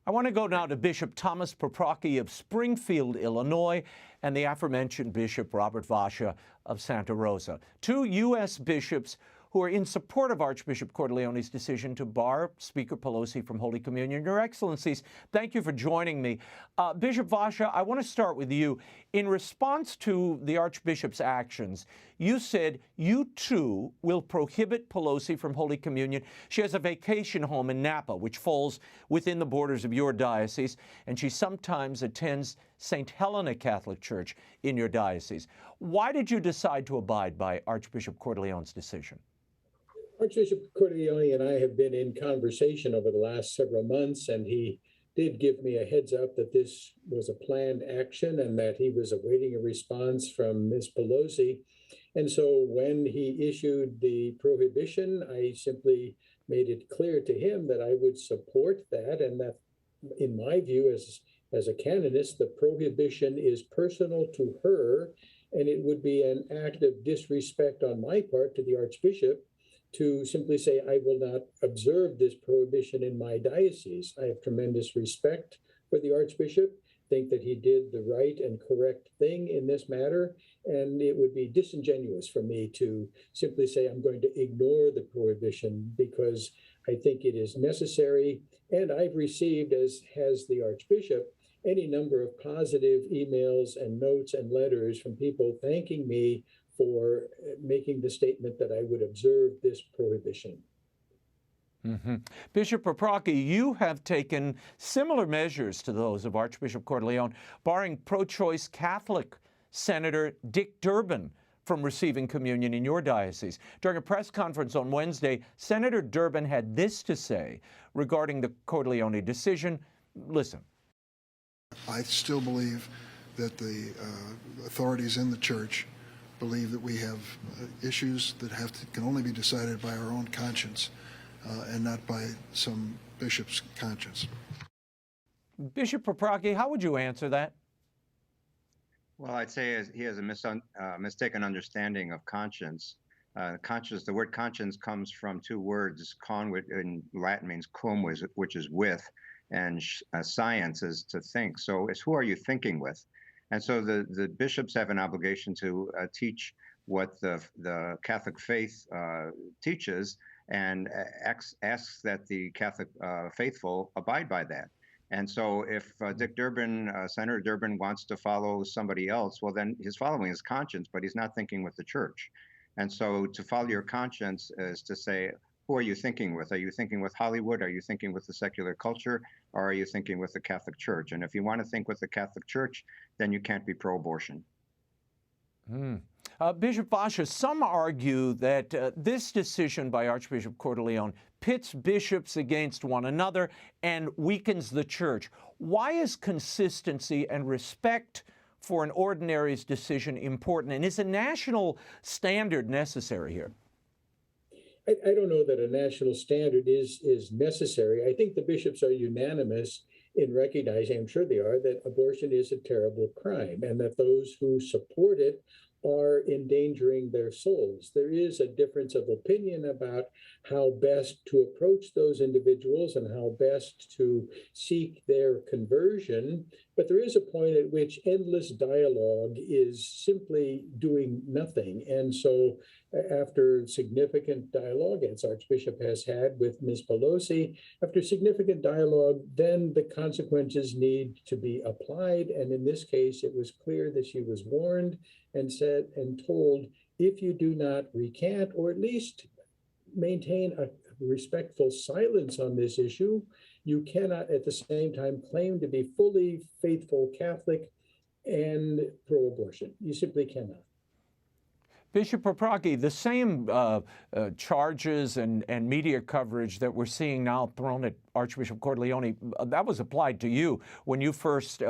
I want to go now to Bishop Thomas Paprocki of Springfield, Illinois, and the aforementioned Bishop Robert Vasa of Santa Rosa, two U.S. bishops who are in support of Archbishop Cordileone's decision to bar Speaker Pelosi from Holy Communion. Your Excellencies, thank you for joining me. Bishop Vasa, I want to start with you. In response to the Archbishop's actions, you said you too will prohibit Pelosi from Holy Communion. She has a vacation home in Napa, which falls within the borders of your diocese, and she sometimes attends St. Helena Catholic Church in your diocese. Why did you decide to abide by Archbishop Cordileone's decision? Archbishop Cordileone and I have been in conversation over the last several months, and he did give me a heads up that this was a planned action and that he was awaiting a response from Ms. Pelosi. And so when he issued the prohibition, I simply made it clear to him that I would support that, and that, in my view, as a canonist, the prohibition is personal to her, and it would be an act of disrespect on my part to the Archbishop to simply say, I will not observe this prohibition in my diocese. I have tremendous respect for the Archbishop, think that he did the right and correct thing in this matter, and it would be disingenuous for me to simply say I'm going to ignore the prohibition, because I think it is necessary. And I've received, as has the Archbishop, any number of positive emails and notes and letters from people thanking me for making the statement that I would observe this prohibition. Bishop Paprocki, you have taken similar measures to those of Archbishop Cordileone, barring pro-choice Catholic Senator Dick Durbin from receiving communion in your diocese. During a press conference on Wednesday, Senator Durbin had this to say regarding the Cordileone decision. Listen. I still believe that the authorities in the church believe that we have issues that can only be decided by our own conscience and not by some bishop's conscience. Bishop Paprocki, how would you answer that? Well, I'd say he has a mistaken understanding of conscience. The word conscience comes from two words. Con in Latin means cum, which is with, and science is to think. So it's who are you thinking with? And so the bishops have an obligation to teach what the Catholic faith teaches, and asks that the Catholic faithful abide by that. And so if Dick Durbin, Senator Durbin, wants to follow somebody else, well, then he's following his conscience, but he's not thinking with the church. And so to follow your conscience is to say, who are you thinking with? Are you thinking with Hollywood? Are you thinking with the secular culture? Or are you thinking with the Catholic Church? And if you want to think with the Catholic Church, then you can't be pro-abortion. Bishop Vasa, some argue that this decision by Archbishop Cordileone pits bishops against one another and weakens the church. Why is consistency and respect for an ordinary's decision important? And is a national standard necessary here? I don't know that a national standard is necessary. I think the bishops are unanimous in recognizing, I'm sure they are, that abortion is a terrible crime, and that those who support it are endangering their souls. There is a difference of opinion about how best to approach those individuals and how best to seek their conversion. But there is a point at which endless dialogue is simply doing nothing. And so after significant dialogue, as Archbishop has had with Ms. Pelosi, after significant dialogue, then the consequences need to be applied. And in this case, it was clear that she was warned and said and told, if you do not recant, or at least maintain a respectful silence on this issue, you cannot at the same time claim to be fully faithful Catholic and pro-abortion. You simply cannot. Bishop Paprocki, the same charges and media coverage that we're seeing now thrown at Archbishop Cordileone, that was applied to you when you first,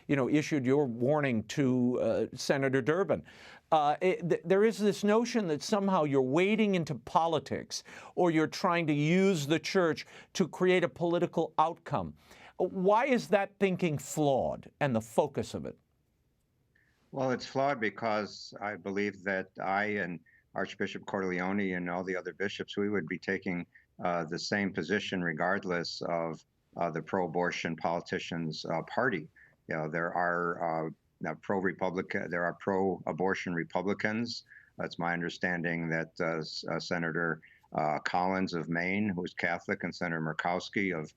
issued your warning to Senator Durbin. There is this notion that somehow you're wading into politics, or you're trying to use the church to create a political outcome. Why is that thinking flawed, and the focus of it? Well, it's flawed because I believe that I and Archbishop Cordileone and all the other bishops, we would be taking the same position regardless of the pro-abortion politicians' party. There are pro-abortion Republicans. It's my understanding that Senator Collins of Maine, who's Catholic, and Senator Murkowski of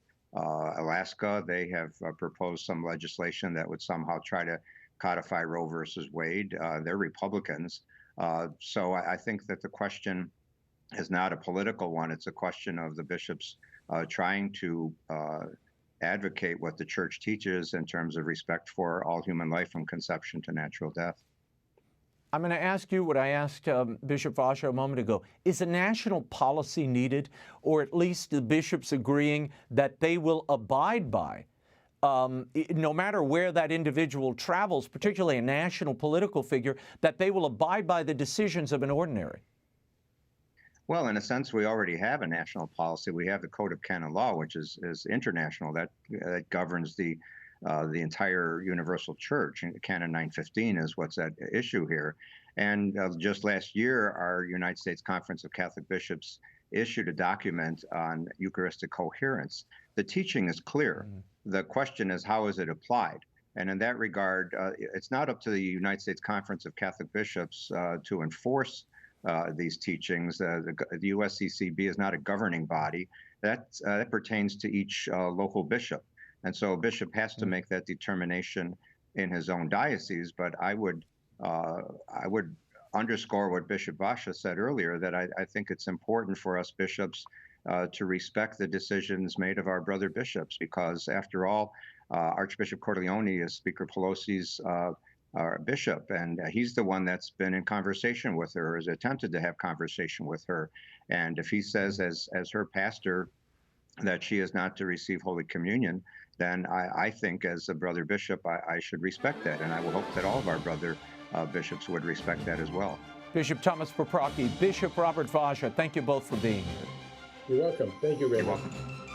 Alaska, they have proposed some legislation that would somehow try to codify Roe versus Wade. They're Republicans. So I think that the question is not a political one. It's a question of the bishops trying to advocate what the church teaches in terms of respect for all human life from conception to natural death. I'm going to ask you what I asked Bishop Vasa a moment ago. Is a national policy needed, or at least the bishops agreeing that they will abide by, no matter where that individual travels, particularly a national political figure, that they will abide by the decisions of an ordinary? Well, in a sense, we already have a national policy. We have the Code of Canon Law, which is international, that governs the entire universal church. And Canon 915 is what's at issue here. And just last year, our United States Conference of Catholic Bishops issued a document on Eucharistic coherence. The teaching is clear. The question is, how is it applied? And in that regard, it's not up to the United States Conference of Catholic Bishops to enforce these teachings. The USCCB is not a governing body. That pertains to each local bishop. And so a bishop has to make that determination in his own diocese. But I would underscore what Bishop Vasa said earlier, that I think it's important for us bishops to respect the decisions made of our brother bishops, because after all, Archbishop Cordileone is Speaker Pelosi's bishop, and he's the one that's been in conversation with her, has attempted to have conversation with her. And if he says as her pastor that she is not to receive Holy Communion, then I think as a brother bishop, I should respect that. And I will hope that all of our brother bishops would respect that as well. Bishop Thomas Paprocki, Bishop Robert Vasa, thank you both for being here. You're welcome. Thank you, Raymond. You're welcome.